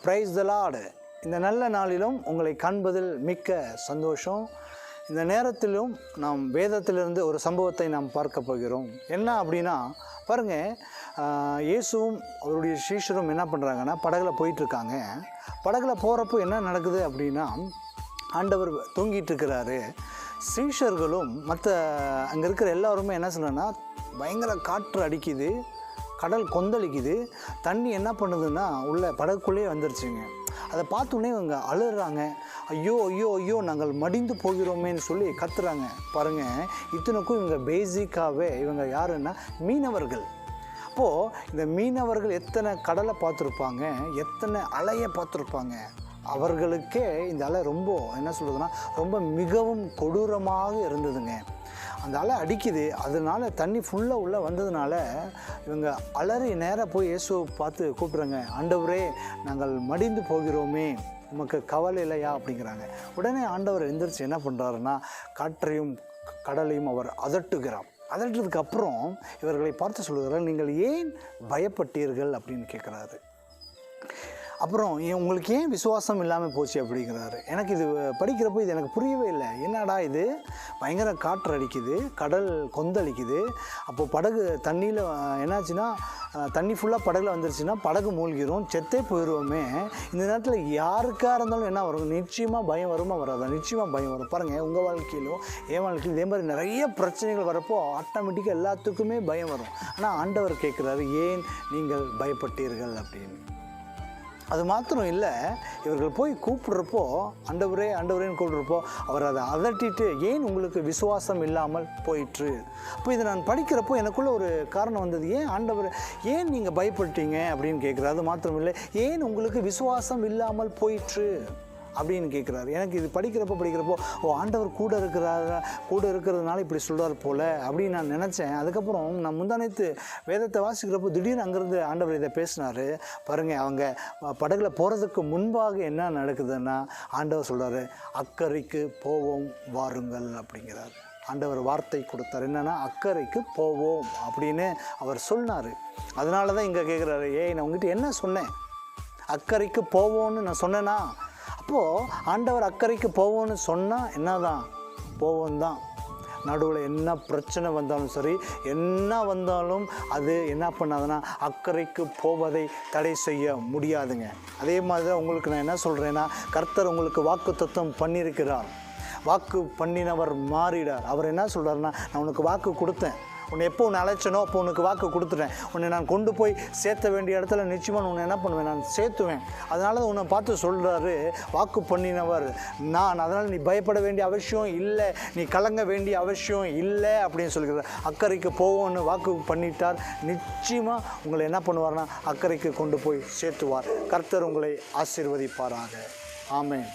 Praise the Lord. இந்த நல்ல நாளிலும் உங்களை காண்பதில் மிக்க சந்தோஷம். இந்த நேரத்திலும் நாம் வேதத்திலிருந்து ஒரு சம்பவத்தை நாம் பார்க்க போகிறோம். என்ன அப்படின்னா பாருங்கள், இயேசுவும் அவருடைய சீஷரும் என்ன பண்ணுறாங்கன்னா படகுல போயிட்டுருக்காங்க. படகுல போகிறப்போ என்ன நடக்குது அப்படின்னா, ஆண்டவர் தூங்கிட்டு இருக்கிறாரு. சீஷர்களும் மற்ற அங்கே இருக்கிற எல்லாருமே என்ன சொல்கிறேன்னா, பயங்கர காற்று அடிக்குது, கடல் கொந்தளிக்குது, தண்ணி என்ன பண்ணுதுன்னா உள்ள படகுக்குள்ளேயே வந்துருச்சுங்க. அதை பார்த்தோன்னே இவங்க அழுறாங்க. ஐயோ ஐயோ ஐயோ நாங்கள் மடிந்து போகிறோமேன்னு சொல்லி கத்துறாங்க. பாருங்கள், இத்தனைக்கும் இவங்க பேசிக்காகவே இவங்க யாருன்னா மீனவர்கள். அப்போது இந்த மீனவர்கள் எத்தனை கடலை பார்த்துருப்பாங்க, எத்தனை அலையை பார்த்துருப்பாங்க. அவர்களுக்கே இந்த அலை ரொம்ப என்ன சொல்கிறதுனா ரொம்ப மிகவும் கொடூரமாக இருந்ததுங்க. அந்த அலை அடிக்குது, அதனால தண்ணி ஃபுல்லாக உள்ளே வந்ததுனால இவங்க அலறி நேராக போய் இயேசுவை பார்த்து கூப்பிட்றாங்க. ஆண்டவரே, நாங்கள் மடிந்து போகிறோமே, உமக்கு கவலை இல்லையா அப்படிங்கிறாங்க. உடனே ஆண்டவர் எந்திரிச்சு என்ன பண்ணுறாருன்னா, காற்றையும் கடலையும் அவர் அதட்டுகிறார். அதட்டுறதுக்கு அப்புறம் இவர்களை பார்த்து சொல்லுகிறார், நீங்கள் ஏன் பயப்பட்டீர்கள் அப்படின்னு கேட்குறாரு. அப்புறம் உங்களுக்கு ஏன் விசுவாசம் இல்லாமல் போச்சு அப்படிங்கிறாரு. எனக்கு இது படிக்கிறப்போ இது எனக்கு புரியவே இல்லை. என்னடா இது, பயங்கர காற்று அடிக்குது, கடல் கொந்தளிக்குது, அப்போது படகு தண்ணியில் என்னாச்சுன்னா தண்ணி ஃபுல்லாக படகுல வந்துருச்சுன்னா படகு மூழ்கிரும், செத்தே போயிடுவோமே. இந்த நேரத்தில் யாருக்காக இருந்தாலும் என்ன வரும், நிச்சயமாக பயம் வருமா வராதா? நிச்சயமாக பயம் வரும். பாருங்கள், உங்கள் வாழ்க்கையிலும் என் வாழ்க்கையிலும் இதே மாதிரி நிறைய பிரச்சனைகள் வரப்போ ஆட்டோமேட்டிக்காக எல்லாத்துக்குமே பயம் வரும். ஆனால் ஆண்டவர் கேட்குறாரு, ஏன் நீங்கள் பயப்பட்டீர்கள் அப்படின்னு. அது மாத்திரம் இல்லை, இவர்கள் போய் கூப்பிட்றப்போ ஆண்டவரே ஆண்டவரேன்னு கூப்பிட்றப்போ அவர் அதை அதட்டிட்டு, ஏன் உங்களுக்கு விசுவாசம் இல்லாமல் போயிற்று. அப்போ இதை நான் படிக்கிறப்போ எனக்குள்ளே ஒரு காரணம் வந்தது, ஏன் ஆண்டவர், ஏன் நீங்கள் பயப்பட்டீங்க அப்படின்னு கேட்குறாரு. அது மாத்திரம் இல்லை, ஏன் உங்களுக்கு விசுவாசம் இல்லாமல் போயிற்று அப்படின்னு கேட்குறாரு. எனக்கு இது படிக்கிறப்போ ஆண்டவர் கூட இருக்கிறதுனால இப்படி சொல்கிறார் போல் அப்படின்னு நான் நினச்சேன். அதுக்கப்புறம் நான் முந்தானத்து வேதத்தை வாசிக்கிறப்போ திடீர்னு அங்கேருந்து ஆண்டவர் இதை பேசினார். பாருங்கள், அவங்க படகுல போகிறதுக்கு முன்பாக என்ன நடக்குதுன்னா, ஆண்டவர் சொல்கிறார், அக்கறைக்கு போவோம் வாருங்கள் அப்படிங்கிறார். ஆண்டவர் வார்த்தை கொடுத்தார், என்னென்னா அக்கறைக்கு போவோம் அப்படின்னு அவர் சொன்னார். அதனால தான் இங்கே கேட்குறாரு, நான் உங்ககிட்ட என்ன சொன்னேன், அக்கறைக்கு போவோன்னு நான் சொன்னேன்னா? அப்போது ஆண்டவர் அக்கறைக்கு போவோன்னு சொன்னால் என்ன தான், போவோம் தான். நடுவில் என்ன பிரச்சனை வந்தாலும் சரி, என்ன வந்தாலும் அது என்ன பண்ணாதுன்னா அக்கறைக்கு போவதை தடை செய்ய முடியாதுங்க. அதே மாதிரி தான் உங்களுக்கு நான் என்ன சொல்கிறேன்னா, கர்த்தர் உங்களுக்கு வாக்குத்தத்தம் பண்ணியிருக்கிறார். வாக்கு பண்ணினவர் மாறிடார். அவர் என்ன சொல்கிறாருன்னா, நான் உனக்கு வாக்கு கொடுத்தேன், உன்னை எப்போ உன்னை அழைச்சனோ அப்போ உனக்கு வாக்கு கொடுத்துட்டேன், உன்னை நான் கொண்டு போய் சேர்த்த வேண்டிய இடத்துல நிச்சயமாக உன்னை என்ன பண்ணுவேன், நான் சேர்த்துவேன். அதனால தான் உன்னை பார்த்து சொல்கிறாரு, வாக்கு பண்ணினவர் நான், அதனால் நீ பயப்பட வேண்டிய அவசியம் இல்லை, நீ கலங்க வேண்டிய அவசியம் இல்லை அப்படின்னு சொல்கிறார். அக்கறைக்கு போவோன்னு வாக்கு பண்ணிட்டார், நிச்சயமாக உங்களை என்ன பண்ணுவார்னா அக்கறைக்கு கொண்டு போய் சேர்த்துவார். கர்த்தர் உங்களை ஆசீர்வதிப்பாராக. ஆமென்.